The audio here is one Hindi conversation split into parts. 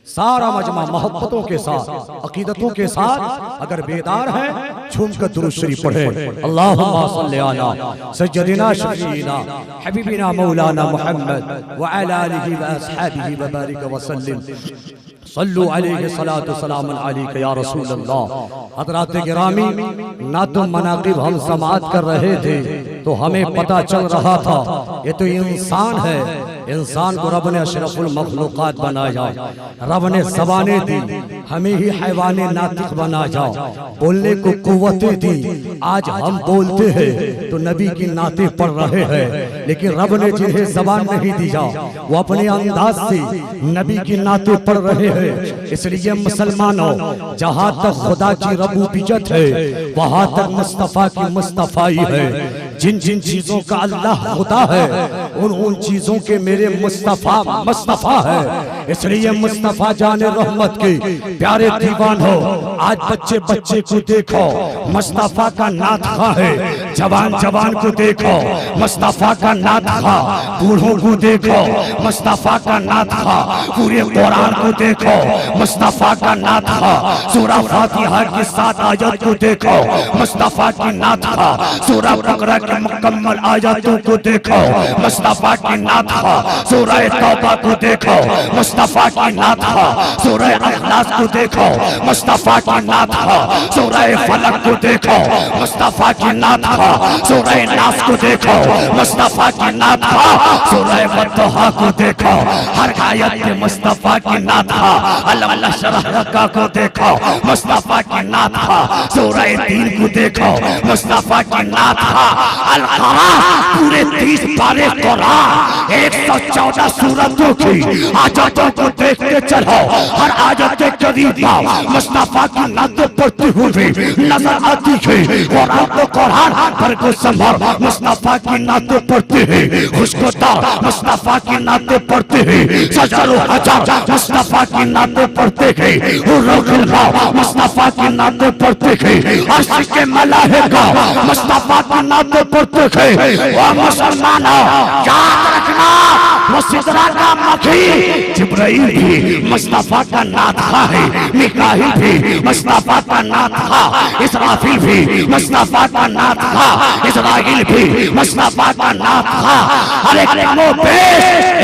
सारा मजमा मोहब्बतों के साथ, अकीदतों के साथ अगर बेदार है, झूम कर दुरूद शरीफ पढ़े। अल्लाहुम्मा सल्ली अला सय्यदिना शफीना हबीबिना मौलाना मुहम्मद व अला आलिहि व अस्हाबिहि व बारिक व सल्लिम सल्लु अलैहि सलातु सलाम अलैका या रसूल अल्लाह। हज़रात गिरामी, ना तो मनाक़िब हम समाअत कर रहे थे तो हमें पता चल रहा था ये तो इंसान है। इंसान को रब ने अशरफुल मखलूक़ात बनाया, रब ने ज़बानें दी, हमें ही हैवाने नातिक बनाया, बोलने को कुव्वतें दी। आज हम बोलते हैं तो नबी की नातें पढ़ रहे हैं, लेकिन रब ने जिन्हें ज़बान नहीं दिया वो अपने अंदाज से नबी की नातें पढ़ रहे हैं। इसलिए मुसलमानों, जहाँ तक खुदा की रबूबियत है वहाँ तक मुस्तफ़ा की मुस्तफ़ाई है। जिन जिन चीजों का अल्लाह खुदा है उन उन चीजों के मेरे मुस्तफ़ा मुस्तफ़ा है। इसलिए मुस्तफ़ा जाने रहमत के प्यारे दीवान हो, आज बच्चे बच्चे को देखो मुस्तफ़ा का नात खा है, जवान जवान को देखो मुस्तफ़ा का नात खा, बूढ़ों को देखो मुस्तफ़ा का नात खा, पूरे कुरान को देखो मुस्तफ़ा का नात खा, सूरह फातिहा की 7 आयत को देखो मुस्तफ़ा की नात खा, सूरह बकरा की मुकम्मल आयतों को देखो मुस्तफ़ा की नात खा, सूरह तौबा को देखो मुस्तफ़ा की नात खा, सूरह अखलास को देखो मुस्तफ़ा की नात खा, सूरह फलक को देखो मुस्तफ़ा की नात खा, सूरह नास को देखो मुस्तफ़ा की नात खा, सूरह वद्दुहा को देखो हर आयत में मुस्तफ़ा की नात खा, अलम नशरह लका को देखो मुस्तफ़ा की नात खा, सूरह तीन को देखो मुस्तफ़ा की नात खा, अल-क़ुरान पूरे 30 पारे कुरान 114 सूरतों की आयतों को देखते चलो, हर आयत के करीब मुस्तफ़ा की नातें पढ़ती हुई नजर आती है। और आपको कुरान पर को संभल मुस्तफ़ा की नातें पढ़ते हैं, खुशखुदार मुस्तफ़ा की नातें पढ़ते हैं, सजारो हजार मुस्तफ़ा की नातें पढ़ते हैं, मुस्तफ़ा की नातें पढ़ते हैं, आशिक़ के मलाइका मुस्तफ़ा की नातें पढ़ते हैं। वो मुसलमानों याद रखना, वो सिदरा का मखी जिब्राइल भी मुस्तफ़ा का नात खा है, मिकाईल भी मुस्तफ़ा का नात खा, इसराफील भी मुस्तफ़ा का नात खा, इस्राईल भी मुस्तफ़ा का नात खा। अरे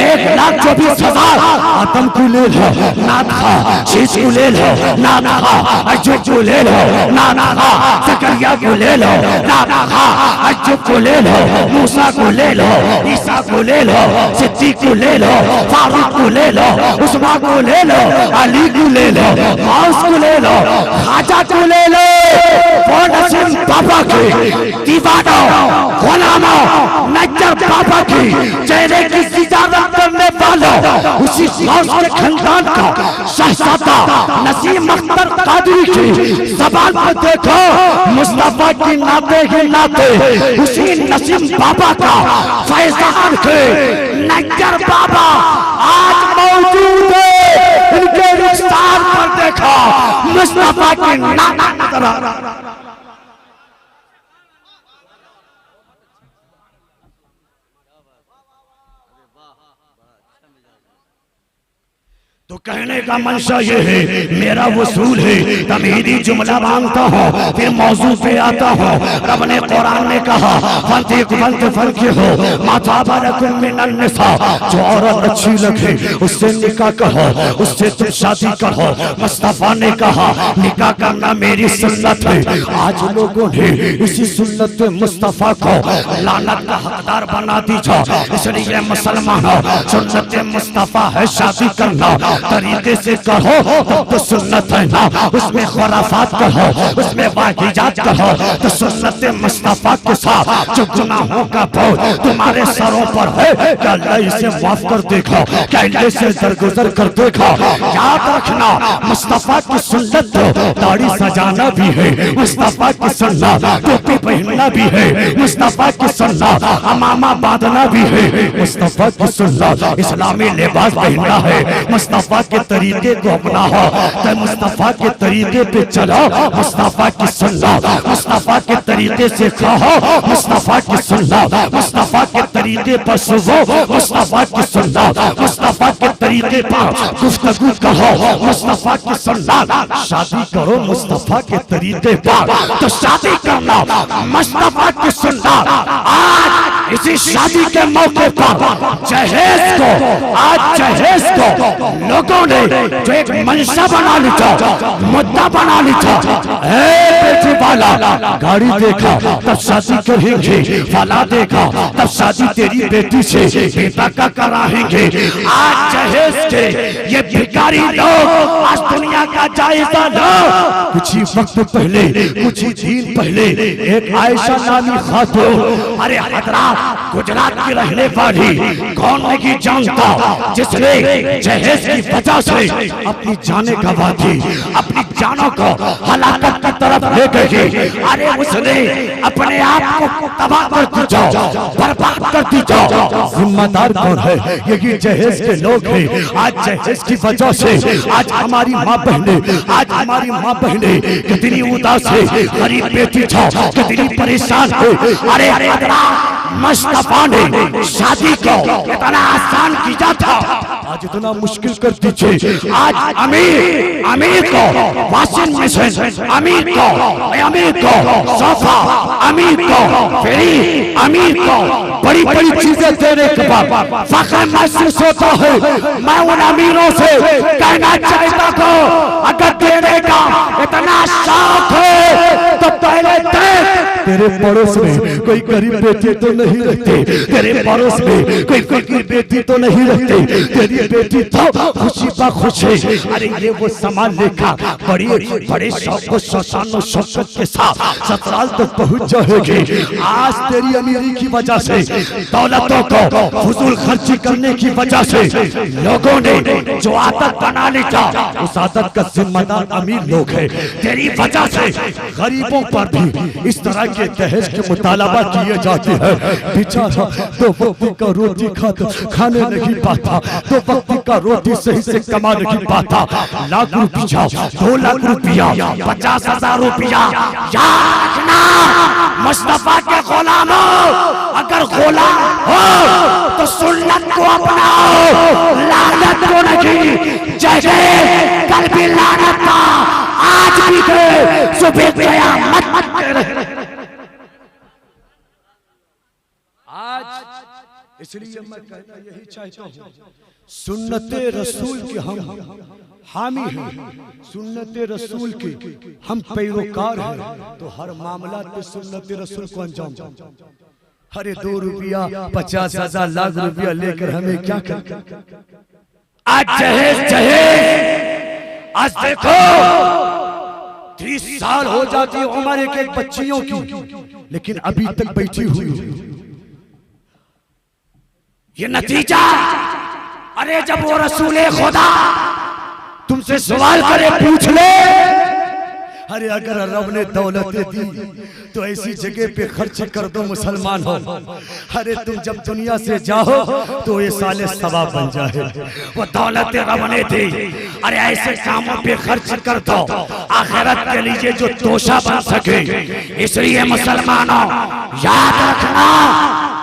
1,24,000 आदम को ले लो नात खा, शीश को ले लो नात खा, अय्यूब को ले लो नात खा, ज़करिया को ले लो नात खा, अय्यूब को ले लो, मूसा को ले लो, ईसा को ले लो, सिद्दीक़ को ले लो, फारूक को ले लो, उस्मान को ले लो, अली को ले लो, गौस को ले लो, ख्वाजा को ले लो। वो नसीम बाबा की दीवानों गुलामों नज्जर बाबा की चेहरे की सिजारत करने वालों, उसी गौस के खानदान का शहजादा नसीम अख्तर कादरी की ज़बान पर देखो मुस्तफ़ा की नाते ही नाते, उसी नसीम बाबा का फैज़ान के नज्जर बाबा आज मौजूद है। इनके रुखसार पर देखो मुस्तफ़ा की नाते नजर आ रहा। तो कहने का मंशा ये है, मेरा वसूल है, तमहीदी जुमला मांगता हूँ फिर मौजू पे आता हूँ। रब ने कुरान में कहा फंके हो माता बरकुम मिनन निसा, जो औरत अच्छी लगे उससे निकाह करो, उससे तुम शादी करो। मुस्तफ़ा ने कहा निकाह करना मेरी सुन्नत है। आज लोगों ने इसी सुन्नत पे मुस्तफ़ा को लानत का हकदार बना दीजा। इसलिए मुसलमानों, सुन्नत मुस्तफ़ा है शादी करना, तरीके से कहो तब तो सुन्नत है ना, उसमें खुराफात कहो, उसमें वाहियात कहो तो सुन्नत मुस्तफ़ा के साथ जो गुनाहों का बोझ तुम्हारे सरों पर है, क्या अल्लाह इसे माफ कर देगा, क्या अल्लाह से दरगुजर कर देगा। याद रखना मुस्तफ़ा की सुन्नत तो दाढ़ी सजाना भी है, मुस्तफ़ा की सुन्नत टोपी पहनना भी है, मुस्तफ़ा की सुन्नत अमामा बांधना भी है, मुस्तफ़ा की सुन्नत इस्लामी लिबास पहनना है, मुस्तफ़ा मुस्तफा के तरीके को अपनाओ, तो मुस्तफा के तरीके पे चलो, मुस्तफा की सुन्नत, मुस्तफा के तरीके से खाओ, मुस्तफा की सुन्नत, मुस्तफा के तरीके पर सुनो, मुस्तफा की सुन्नत, मुस्तफा के तरीके पर गुफ्तगू करो, मुस्तफा की सुन्नत। शादी करो मुस्तफा के तरीके पर, तो शादी करना मुस्तफा की सुन्नत। आज इसी शादी के मौके पर जहेज को, आज जहेज को लोगों ने जो एक मंशा बना ली था, मुद्दा बना ली था, बेटी वाला गाड़ी देखा तब शादी करेंगे, वाला देखा तब शादी तेरी बेटी से बेटा का कराएंगे। आज जहेज के ये भिखारी लोग आज दुनिया का जायजा लो। कुछ ही वक्त पहले, कुछ ही दिन पहले एक आयशा नामी खातून, अरे हजरात गुजरात की रहने वाली, कौन नहीं जानता, जिसने जहेज की वजह से अपनी जाने गंवा दी, अपनी जानों को हलाकत की तरफ ले गई। अरे उसने अपने आप को तबाह कर दी, जाओ बर्बाद कर दी, जाओ। जिम्मेदार कौन है? यही जहेज के लोग हैं। आज जहेज की वजह से आज हमारी माँ बहने, आज हमारी माँ बहने कितनी उदास है, गरीब बेटी था कितनी परेशान है। अरे मुस्तफा ने शादी को इतना आसान किया था, आज इतना मुश्किल कर दीजिए। आज अमीर को वॉशिंग मशीन, अमीर को सोफा, अमीर को फ्रिज, अमीर को बड़ी बड़ी चीजें देने के बाद फख्र महसूस होता है। मैं उन अमीरों से कहना चाहता हूँ, अगर देने का इतना शौक है तो पहले देख, तेरे पड़ोस में कोई गरीब बेटी तो नहीं रहती, तेरे पड़ोस में कोई फकीर बेटी तो नहीं रहती, तेरी बेटी तो खुशी पा खुश है। अरे ये वो सामान लेखा बड़ी बड़े शौक शान शौकत के साथ ससुराल तक पहुंच जाएगी। आज तेरी अमीरी की वजह से, दौलतों को फजूल खर्ची करने की वजह से लोगों ने जो आदत बना ली था, उस आदत का जिम्मेदार अमीर लोग हैं। तेरी वजह से गरीबों पर भी इस तरह के दहेज के मुतालबा किए जाते हैं। बेचारा दो वक्त का रोटी खाने नहीं पाता, दो वक्त का रोटी सही से कमा नहीं पाता। लाख रुपया, 2 लाख रुपया, 50,000 रुपया, याद रखना मुस्तफा के गुलामों, अगर गुलाम हो तो सुन्नत को अपनाओ, लानत को नहीं। जैसे कल भी लानत था, आज भी गए, सुबह क़यामत आज। इसलिए मैं कहना यही चाहता हूँ, सुन्नते रसूल के हम हामी हैं, सुन्नते रसूल के हम पैरोकार हैं, तो हर मामला पे सुन्नते रसूल को अंजाम। अरे 2 रुपया 50,000 लाख रुपया लेकर हमें क्या कर। आज जहेज आज देखो 30 साल हो जाती है उम्र एक बच्चियों की, लेकिन अभी तक बैठी हुई। ये नतीजा, अरे जब वो रसूले खुदा तुमसे सवाल करे, पूछ ले, अरे अगर रब ने दौलतें दी तो ऐसी जगह पे खर्च कर दो मुसलमान हो। अरे तुम जब दुनिया से जाओ तो ये साले सवाब बन जाए। वो दौलतें रब ने दी, अरे ऐसे कामों पे खर्च कर दो आखिरत के लिए जो तोशा बन सके। इसलिए मुसलमानों याद रखना,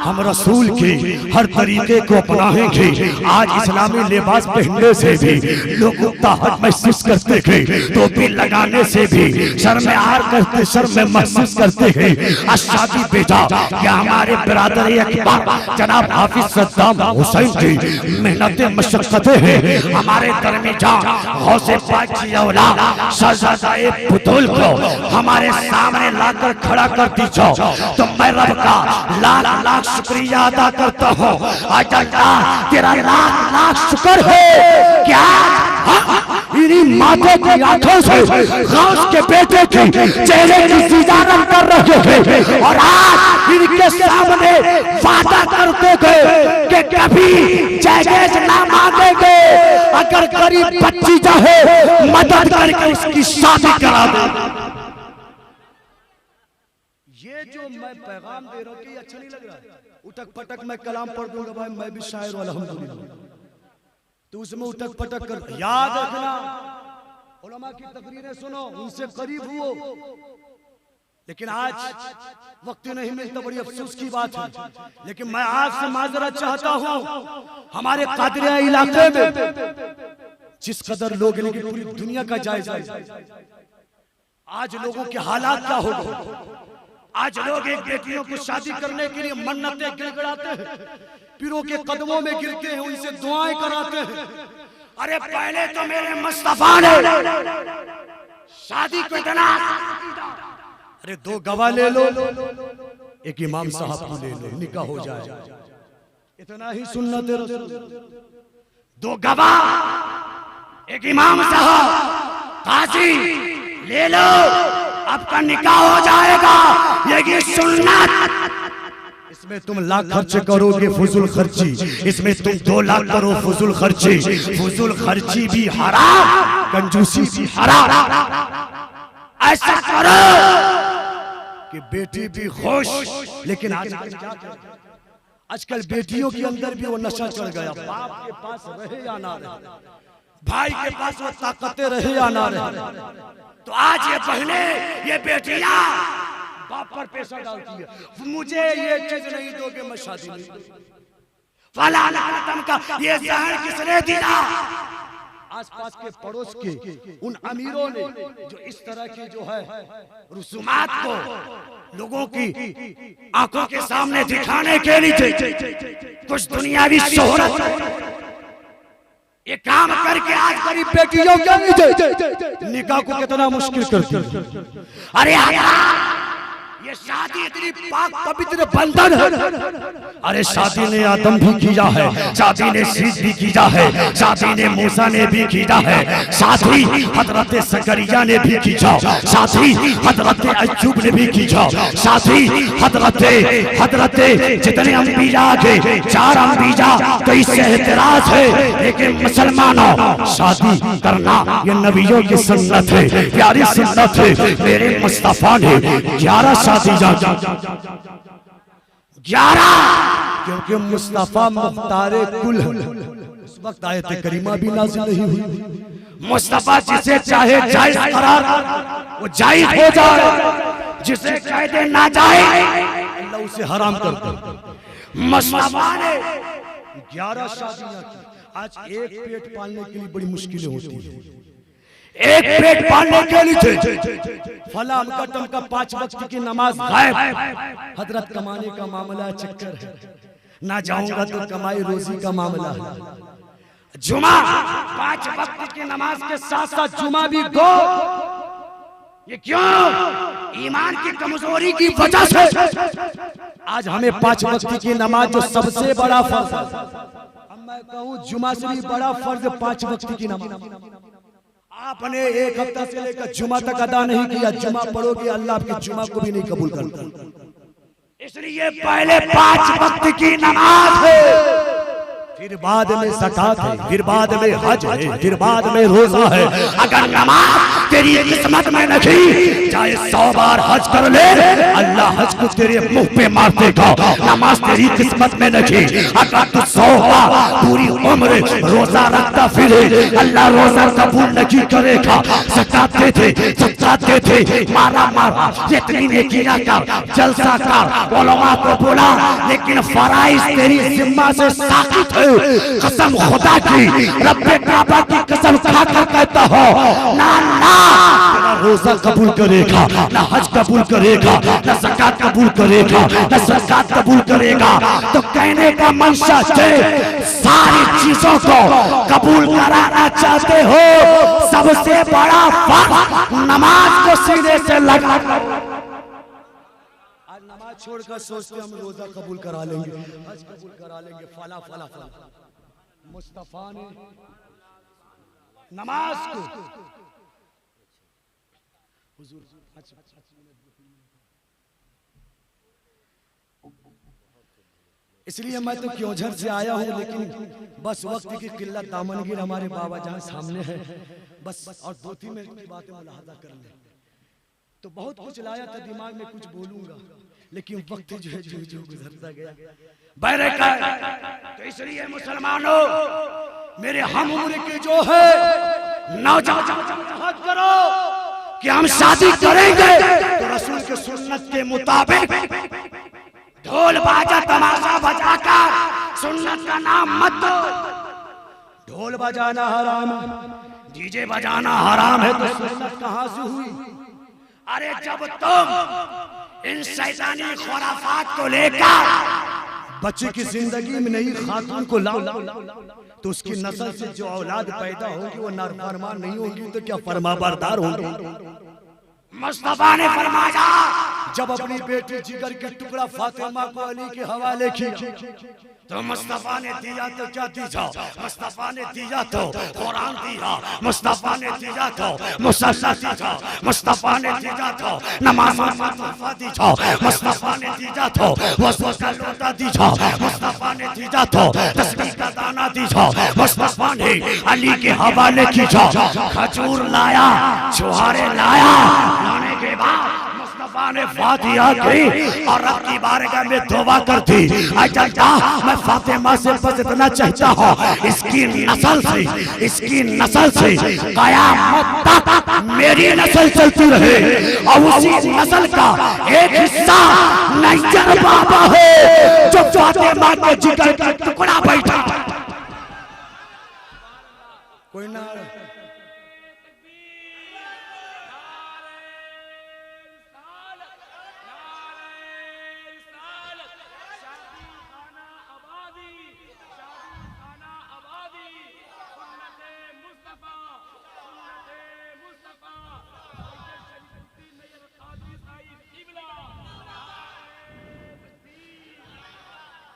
हम रसूल के हर तरीके को अपनाएंगे। आज इस्लामी लिबास पहनने से भी लोग ताकत महसूस करते हैं, टोपी लगाने से भी शर्मआर करते, शर्म महसूस करते हैं। शादी बेटा या हमारे बिरादर अकबर जनाब हाफिज सद्दाम हुसैन की मेहनतें मशक्कतें हैं, हमारे दरमियान गौसे पाक की औलाद शहजादा बुतुल को हमारे सामने लाकर खड़ा कर दीजिए, तो मैं रब का लाख लाख शुक्रिया अदा करता हूँ। आज अल्लाह तेरा लाख लाख शुक्र है क्या इन्हीं माता की आंखों से गौस के बेटे की चेहरे की सिजारत कर रहे थे, और आज इनके सामने वादा करते थे कि कभी जहेज ना मांगेंगे, अगर गरीब बच्ची चाहे मदद करके उसकी शादी करा दे। ये जो मैं पैगाम दे रहा हूँ कि अच्छा नहीं लग रहा, उठक पटक मैं कलाम पढ़ दूंगा भाई, मैं भी शायर हूं अल्हम्दुलिल्लाह। तो उसमें उठक पटक कर याद रखना, उलमा की तकरीरें सुनो, उनसे करीब हुओ। लेकिन आज वक्त नहीं मिलता, बड़ी अफसोस की बात है। लेकिन मैं आज से माजरत चाहता हूं, हमारे कादरिया इलाके में जिस कदर लोग, लेकिन पूरी दुनिया का जायजा, आज लोगों के हालात क्या हो गए। आज लोग एक बेटियों को शादी करने के लिए मन्नतें गिड़गिड़ाते हैं, पीरों के कदमों में गिरते हैं, उनसे दुआएं कराते हैं। अरे पहले तो मेरे मुस्तफा ने शादी को इतना, अरे 2 गवाह ले लो, एक इमाम साहब को ले लो, निकाह हो जाए, इतना ही सुन्नत है। 2 गवाह, एक इमाम साहब, काजी ले लो, आपका निकाह हो जाएगा, ये सुन्नत। इसमें तुम लाख खर्च करोगे फुजुल खर्ची, इसमें तुम 2 लाख करो फुजुल खर्ची। फुजुल खर्ची भी हराम, कंजूसी भी हराम। ऐसा करो कि बेटी भी खुश। लेकिन आजकल बेटियों के अंदर भी वो नशा चढ़ गया। बाप के पास रहे या ना रहे, भाई के पास वो ताकतें रहे या ना रहे, तो आज ये बहने, ये बेटियां बाप पर पैसा डालती है, मुझे ये चीज नहीं दोगे मैं शादी नहीं। फलाना का ये जहर किसने दिया? आसपास के पड़ोस के उन अमीरों ने जो इस तरह की जो है रसूमात को लोगों की आंखों के सामने दिखाने के लिए कुछ दुनियावी शोहरत ये काम करके आज गरीब बेटियों के निकाह को कितना मुश्किल करती है। अरे ये शादी इतनी पाक पवित्र बंधन है। अरे शादी ने आदम भी किया है, शादी ने शीश भी किया है, शादी ने मूसा ने भी किया है, शादी हजरत सकरिया ने भी किया, शादी हजरत अय्यूब ने भी किया, शादी हजरत जितने अंबिया थे 4 अंबिया कई से एतराज है। लेकिन मुसलमानों शादी करना ये नबियों की सुन्नत है, प्यारी सुन्नत है। मेरे मुस्तफा ने 11 शादी 11, क्योंकि मुस्तफा मुख्तारे कुल उस वक्त आयत करीमा भी नाज़िल नहीं हुई। मुस्तफा जिसे चाहे जायज करार वो जायज हो जाए, जिसे कह दे ना जाए अल्लाह उसे हराम कर दे। मुस्तफा ने 11 शादियां की। आज एक पेट पालने के लिए बड़ी मुश्किलें होती है, एक पेट पालने के लिए फला अमकटम का 5 वक्त की नमाज गायब, हजरत कमाने का मामला चक्कर है, ना जाऊंगा तो कमाई रोजी का मामला है। जुमा 5 वक्त की नमाज के साथ साथ जुमा भी गो। ये क्यों? ईमान की कमजोरी की वजह से आज हमें 5 वक्त की नमाज जो सबसे बड़ा फर्ज है, मैं कहूँ जुमा से भी बड़ा फर्ज 5 वक्त की नमाज आपने 1 हफ्ता से लेकर जुमा तक अदा नहीं किया, जुमा पढ़ोगे अल्लाह आपके जुमा को भी नहीं कबूल करता। इसलिए पहले 5 वक्त की नमाज है, फिर बाद में ज़कात है, फिर बाद में हज है, फिर बाद में रोजा है। अगर नमाज तेरी किस्मत में नहीं, चाहे 100 बार हज कर ले, अल्लाह हज को तेरे मुंह पे मार देगा। नमाज तेरी किस्मत में नहीं, अगर तू 100 बार पूरी उम्र रोजा रखता फिरे, अल्लाह रोजा कबूल नहीं करेगा। ज़कात दे, ज़कात दे, मारा इतनी नेकियां कर, जलसा कर, उलमा को बुला, लेकिन फराइज तेरी जिम्मा से साकित है। कसम खुदा की, रब्बे काबा की कसम खाकर कहता हो, ना ना तेरा रोजा कबूल करेगा, ना हज कबूल करेगा, ना ज़कात कबूल करेगा, ना ज़कात कबूल करेगा। तो कहने का मंशा है, सारी चीजों को कबूल कराना चाहते हो, सबसे बड़ा फर्ज नमाज को सीने से लगा। नमाज छोड़कर सोचते हम रोजा कबूल करा लेंगे, हज कबूल करा लेंगे, फला फला फला। मुस्तफा ने नमाज को इसलिए मैं तो क्योंझर से आया हूँ, लेकिन बस वक्त की किल्लत दामनगिर हमारे बाबा जहाँ सामने है, बस और 2-3 मिनट की बातें मुलाहाजा कर लें। तो बहुत कुछ लाया था दिमाग में, कुछ बोलूंगा, लेकिन वक्त जो है जो गुजरता गया। तो इसलिए मुसलमानों मेरे हम उम्र के जो है नौजवान करो कि हम शादी करेंगे तो रसूल के सुन्नत के मुताबिक ढोल बाजा तमाशा बजाकर सुन्नत का नाम मत दो। ढोल बजाना हराम है, डीजे बजाना हराम है, तो सुन्नत कहां से हुई? अरे जब तुम इन शैतानी खुराफात को लेकर बच्चे की जिंदगी में नई खातून को लाओ तो उसकी नस्ल से जो औलाद पैदा होगी वो नाफरमान नहीं होगी तो क्या फरमाबरदार होंगे। मुस्तफा ने फरमाया जब अपनी बेटी जिगर के टुकड़ा फातिमा को अली के हवाले किया तो मुस्तफा ने दिया तो क्या दीजा, मुस्तफा ने दिया तो कुरान दिया, मुस्तफा ने दिया तो मुसल्ला दीजा, मुस्तफा ने दिया तो नमाज मुस्तफा दीजा, मुस्तफा ने दिया तो वज़ू का लोटा दीजा, मुस्तफा ने दिया तो तस्बीह का दाना दीजा, मुस्तफा ने अली के हवाले किया। खजूर लाया, छुहारे लाया, लाने के बाद मुस्तफा ने फातिहा की और रब की बारगाह में तौबा कर दी। मैं फातिमा से बस इतना चाहता हूँ इसकी नस्ल से कयामत तक मेरी नस्ल चलती रहे और उसी नस्ल का एक हिस्सा नैयर बाबा है जो फातिमा के जिगर का टुकड़ा बैठा। कोई ना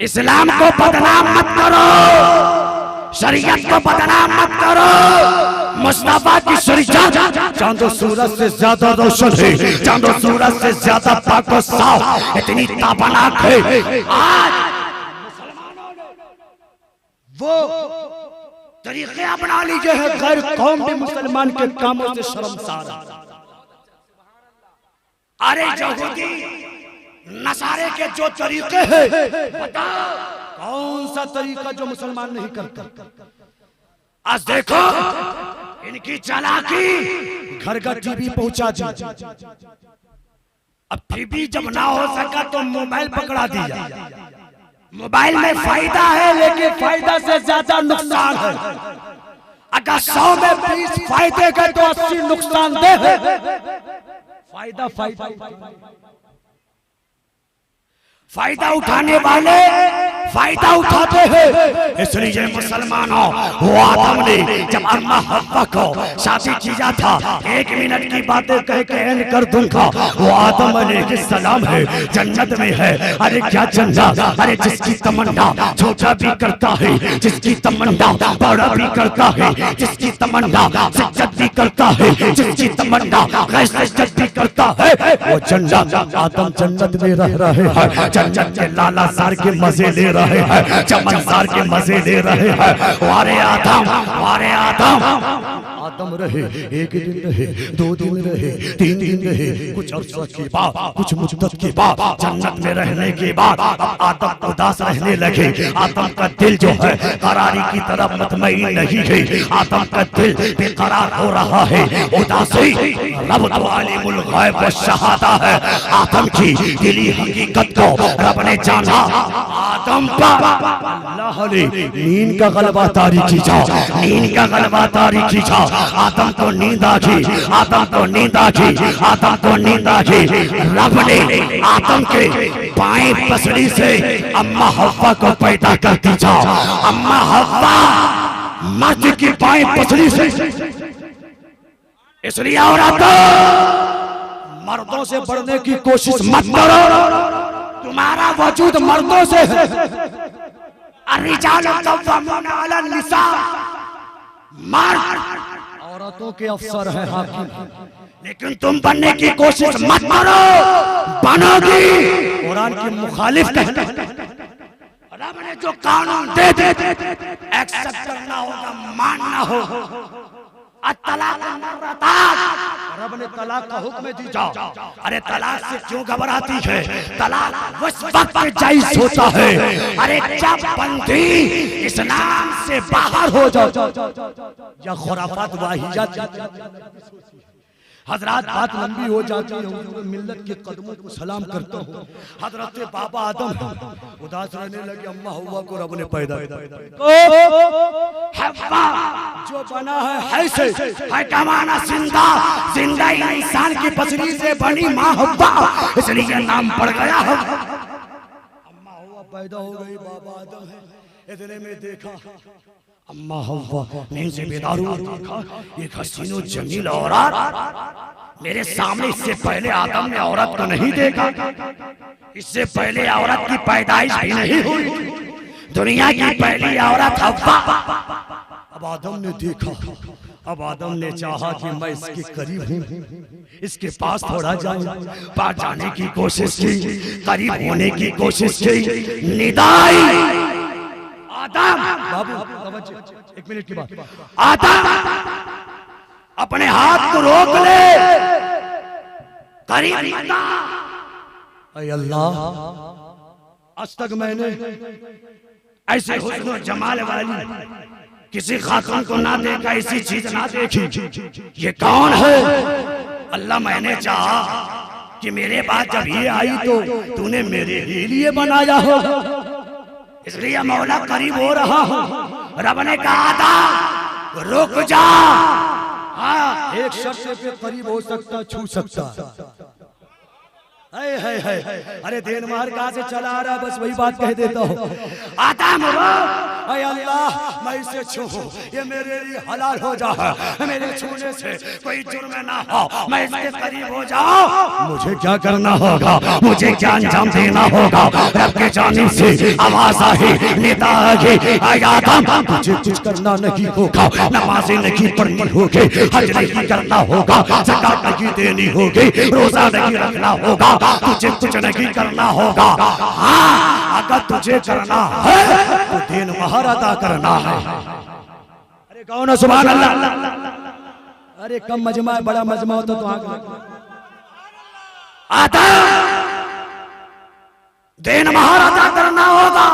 इस्लाम को बदनाम मत करो, शरीयत को बदनाम मत करो। मुस्तफा की शरीयत चांदो सूरज से ज्यादा रोशन है, चांदो सूरज से ज्यादा पाक और साफ, इतनी ताबनाक है। आज वो तरीके अपना लीजिए है गैर कौम के मुसलमान के कामों से शर्मसार। अरे यहूदी नसारे के जो तरीके हैं बताओ कौन सा तरीका जो मुसलमान नहीं करता। आज देखो इनकी चालाकी, घर घर टीवी पहुंचा दी, अब फिर भी जब ना हो सका तो मोबाइल पकड़ा दिया। मोबाइल में फायदा है लेकिन फायदा से ज्यादा नुकसान है। अगर 100 में 20 फायदे के तो 80 नुकसानदेह है। फायदा उठाने वाले फायदा उठाते हैं। इसलिए मुसलमानों वो आदम ने जब अम्मा हव्वा को शादी किया था, 1 मिनट की बातें कह के एंड कर दूंगा। वो आदम अलैहिस्सलाम है, जन्नत में है। अरे क्या जन्नत, अरे जिसकी तमन्ना छोटा भी करता है, जिसकी तमन्ना बड़ा भी करता है, जिसकी तमन्ना सिज्जत भी करता है, जिसकी तमन्ना गैर सिज्जत भी करता है, वो जन्नत। आदम जन्नत में रह रहे हैं, जन्नत के लालाजार के मजे ले रहे हैं, चमनसार के मजे ले रहे हैं। वारे आदम, वारे आदम। आदम रहे 1 दिन रहे, 2 दिन रहे, 3 दिन रहे, कुछ अर्सा के बाद, कुछ मुद्दत के बाद, जन्नत में रहने के बाद अब आदम उदास रहने लगे। आदम का दिल जो है करारी की तरफ मुतमईन नहीं है, आदम का दिल बेकरार हो रहा है, उदासी। रब तो आलिमुल गैब व शहादा है। आदम की दिली हकीकत को रब ने जाना। आदम पर अल्लाह ने नींद का गलबा तारी खींचा, नींद का गलबा तारी खींचा। आदम को नींद आ गई, आदम को नींद आ गई, आदम को नींद आ गई। रब ने आदम के बाएं पसली से अम्मा हव्वा को पैदा कर दिया। अम्मा हव्वा मर्द की बाएं पसली से। इसलिए औरतों मर्दों से बढ़ने की कोशिश मत करो, तुम्हारा वजूद मर्दों से है। अर्रिजालु क़व्वामूना अला निसा, मर्द औरतों के अफसर है, हाकिम। लेकिन तुम बनने की कोशिश मत करो, बनोगी। कुरान की मुखालिफ कहना। रब ने जो कानून दे दे एक्सेप्ट करना होगा, मानना होगा। रब ने तलाक का हुक्म दी जाओ। अरे तलाक से क्यों घबराती है? तलाक उस वक्त जायज होता है अरे जब बंदी इस्लाम से बाहर हो जाओ या खुराफात वाहियात। हजरत बात लंबी हो जाती है, मिल्लत के कदमों को सलाम करता हूँ। हजरत बाबा आदम उदास रहने लगे, अम्मा हव्वा को रब ने पैदा हव्वा जो बना है से है कमाना जिंदा जिंदा इंसान की पसली से बनी माँ हव्वा, इसलिए नाम पड़ गया है। अम्मा हव्वा पैदा हो गई, बाबा आदम है। इतने में देखा अम्मा हव्वा नींद से बेदार हुआ, देखा एक हसीनो जमील औरत मेरे सामने। इससे पहले आदम ने औरत को नहीं देखा, इससे पहले औरत की पैदाइश भी नहीं हुई। दुनिया की पहली औरत हव्वा। अब आदम ने देखा, अब आदम ने चाहा कि मैं इसके करीब हूँ, इसके पास थोड़ा जाऊं। पास जाने की कोशिश की, करीब होने की कोशिश की। निदाई आदम, बाबू एक मिनट की बात, आदम अपने हाथ को रोक ले, करीब मत आ। ऐ अल्लाह, आज तक मैंने ऐसे हुस्न और जमाल वाली किसी खातून को ना देखा, ऐसी चीज ना देखी। ये कौन है? अल्लाह मैंने चाहा कि मेरे बाद जब ये आई तो तूने मेरे ही लिए बनाया हो, इसलिए मौला करीब हो रहा हूँ। रब ने कहा था रुक जा। हाँ, एक शर्त पे करीब हो सकता, छू सकता। है अरे देन मार कहाँ से चला आ रहा, बस वही बात कह देता हूँ। आदम अरे अल्लाह मैं इसे छू, ये मेरे लिए हलाल हो जाए, मेरे छूने से कोई जुर्म ना हो, मैं इसके करीब हो जाऊं। मुझे क्या करना होगा, मुझे क्या अंजाम देना होगा? रब के जानिब से आवाज आई, निदा आई, आदम तुझे कुछ करना नहीं होगा, नमाज़ें नहीं पढ़नी होगी, हज नहीं करना होगा, ज़कात नहीं देनी होगी, रोजा नहीं रखना होगा, तुझे कुछ नहीं करना होगा। हाँ, अगर तुझे करना है तो दिन महर अदा करना है। अरे कौन है सुभान अल्लाह? अरे कम मजमा है, बड़ा मजमा होता तो आदम देन महर अदा करना होगा।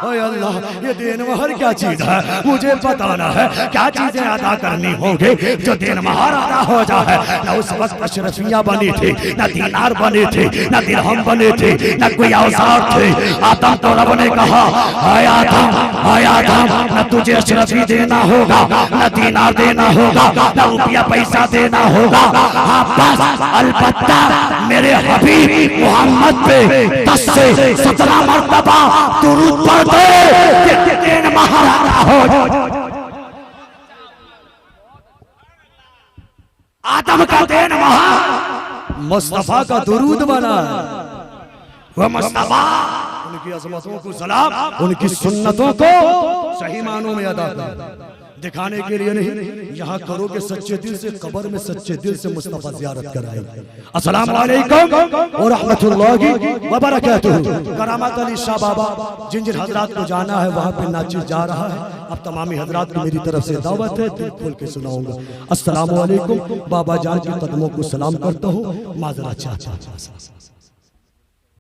ओए अल्लाह, ये देन महर क्या चीज है, मुझे बताना है। क्या चीजें अदा करनी होगी जो देन महर अदा हो जाए? न उस वक्त अशरफियां बनी थी, न दीनार बने थे, न दिरहम बने थे, न कोई औजार थे। आदम तो रब ने कहा हाय आदम, न तुझे अशरफी देना होगा, न दीनार देना होगा, न रुपया पैसा देना होगा। हाँ बस अलबत्ता मेरे हबीब मोहम्मद पे 10 से 17 मरतबा दुरूद पढ़ दे, दिन महाराजा हो। आदम का दिन महा मुस्तफा का दुरूद बना, वह मुस्तफा उनकी अज़मतों को सलाम, उनकी सुन्नतों को सही मानों में अदा कर दिखाने के लिए नहीं, यहाँ करोगे सच्चे दिल से, कब्र में सच्चे दिल से मुस्तफा ज़ियारत कराएंगे। अस्सलाम वालेकुम व रहमतुल्लाहि व बरकातुहू। करामत अली शाह बाबा जिन जिन हजरात को जाना है वहाँ पे नाचिस जा रहा है। अब तमामी हजरात की मेरी तरफ से दावत है, दिल खोल के सुनाऊंगा। अस्सलाम वालेकुम, बाबा जान के कदमों को सलाम करता हूँ, माजरा चाचा।